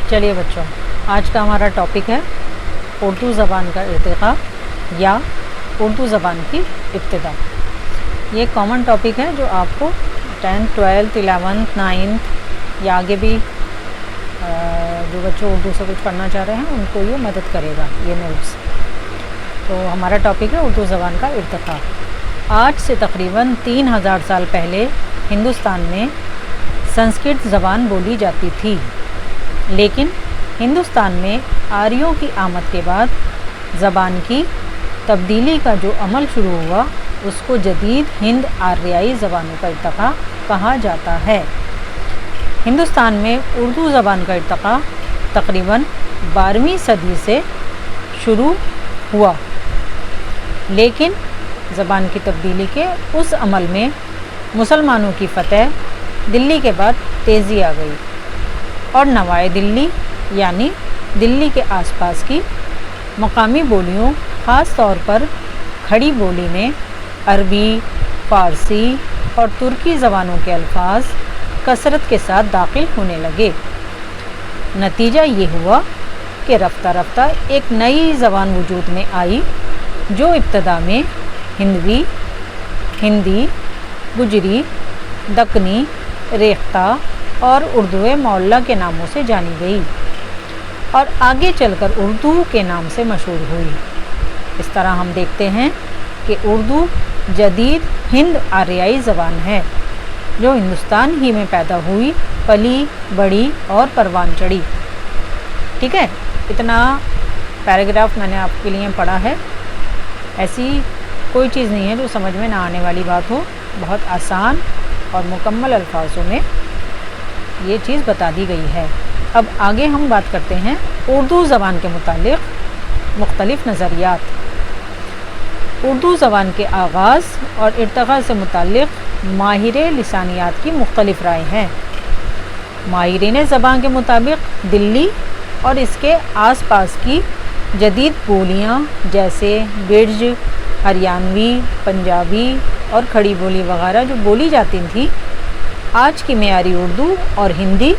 چلیے بچوں، آج کا ہمارا ٹاپک ہے اردو زبان کا ارتقاء یا اردو زبان کی ابتدا۔ یہ کامن ٹاپک ہے جو آپ کو 10th 12th 11th 9th یا آگے بھی جو بچوں اردو سے کچھ پڑھنا چاہ رہے ہیں ان کو یہ مدد کرے گا، یہ نوٹس۔ تو ہمارا ٹاپک ہے اردو زبان کا ارتقاء۔ آج سے تقریباً 3000 سال پہلے ہندوستان میں سنسکرت زبان بولی جاتی تھی، لیکن ہندوستان میں آریوں کی آمد کے بعد زبان کی تبدیلی کا جو عمل شروع ہوا اس کو جدید ہند آریائی زبانوں کا ارتقاء کہا جاتا ہے۔ ہندوستان میں اردو زبان کا ارتقاء تقریباً 12ویں صدی سے شروع ہوا، لیکن زبان کی تبدیلی کے اس عمل میں مسلمانوں کی فتح دلی کے بعد تیزی آ گئی اور نوائے دلی یعنی دلی کے آس پاس کی مقامی بولیوں، خاص طور پر کھڑی بولی میں عربی، فارسی اور ترکی زبانوں کے الفاظ کثرت کے ساتھ داخل ہونے لگے۔ نتیجہ یہ ہوا کہ رفتہ رفتہ ایک نئی زبان وجود میں آئی جو ابتدا میں ہندوی، ہندی، گجری، دکنی، ریختہ اور اردو معلیٰ کے ناموں سے جانی گئی اور آگے چل کر اردو کے نام سے مشہور ہوئی۔ اس طرح ہم دیکھتے ہیں کہ اردو جدید ہند آریائی زبان ہے جو ہندوستان ہی میں پیدا ہوئی، پلی بڑھی اور پروان چڑھی۔ ٹھیک ہے، اتنا پیراگراف میں نے آپ کے لیے پڑھا ہے۔ ایسی کوئی چیز نہیں ہے جو سمجھ میں نہ آنے والی بات ہو، بہت آسان اور مکمل الفاظوں میں یہ چیز بتا دی گئی ہے۔ اب آگے ہم بات کرتے ہیں اردو زبان کے متعلق مختلف نظریات۔ اردو زبان کے آغاز اور ارتقاء سے متعلق ماہر لسانیات کی مختلف رائے ہیں۔ ماہرین زبان کے مطابق دلی اور اس کے آس پاس کی جدید بولیاں جیسے برج، ہریانوی، پنجابی اور کھڑی بولی وغیرہ جو بولی جاتی تھیں، آج کی معیاری اردو اور ہندی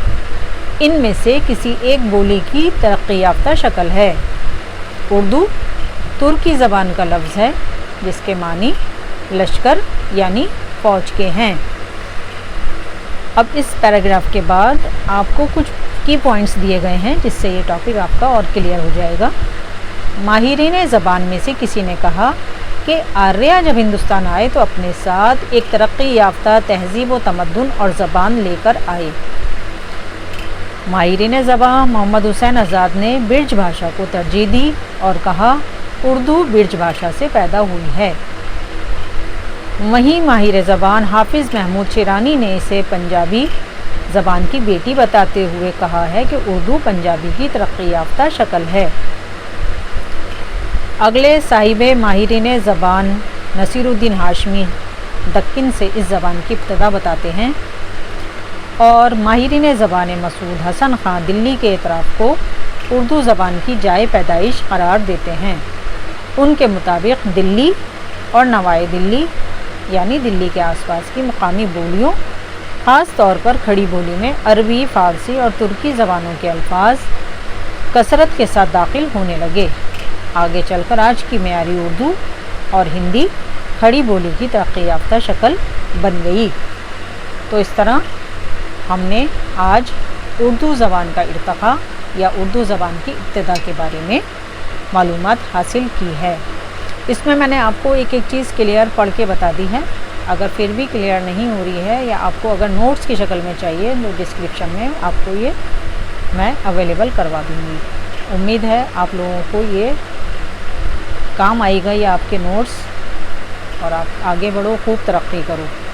ان میں سے کسی ایک بولی کی ترقی یافتہ شکل ہے۔ اردو ترکی زبان کا لفظ ہے جس کے معنی لشکر یعنی فوج کے ہیں۔ اب اس پیراگراف کے بعد آپ کو کچھ کی پوائنٹس دیے گئے ہیں جس سے یہ ٹاپک آپ کا اور کلیئر ہو جائے گا۔ ماہرین زبان میں سے کسی نے کہا کہ آریہ جب ہندوستان آئے تو اپنے ساتھ ایک ترقی یافتہ تہذیب و تمدن اور زبان لے کر آئے۔ ماہرین زبان محمد حسین آزاد نے برج بھاشا کو ترجیح دی اور کہا اردو برج بھاشا سے پیدا ہوئی ہے۔ وہیں ماہر زبان حافظ محمود شیرانی نے اسے پنجابی زبان کی بیٹی بتاتے ہوئے کہا ہے کہ اردو پنجابی کی ترقی یافتہ شکل ہے۔ اگلے صاحب ماہرین زبان نصیر الدین ہاشمی دکن سے اس زبان کی ابتدا بتاتے ہیں اور ماہرین زبان مسعود حسن خان دلی کے اعتراف کو اردو زبان کی جائے پیدائش قرار دیتے ہیں۔ ان کے مطابق دلی اور نوائے دلی یعنی دلی کے آس پاس کی مقامی بولیوں، خاص طور پر کھڑی بولی میں عربی، فارسی اور ترکی زبانوں کے الفاظ کثرت کے ساتھ داخل ہونے لگے۔ آگے چل کر آج کی معیاری اردو اور ہندی کھڑی بولی کی ترقی یافتہ شکل بن گئی۔ تو اس طرح ہم نے آج اردو زبان کا ارتقاء یا اردو زبان کی ابتدا کے بارے میں معلومات حاصل کی ہے۔ اس میں نے آپ کو ایک ایک چیز کلیئر پڑھ کے بتا دی ہے۔ اگر پھر بھی کلیئر نہیں ہو رہی ہے یا آپ کو اگر نوٹس کی شکل میں چاہیے تو ڈسکرپشن میں آپ کو یہ میں اویلیبل کروا دوں گی۔ امید ہے آپ لوگوں کو یہ کام آئے گا، یہ آپ کے نوٹس، اور آپ آگے بڑھو، خوب ترقی کرو۔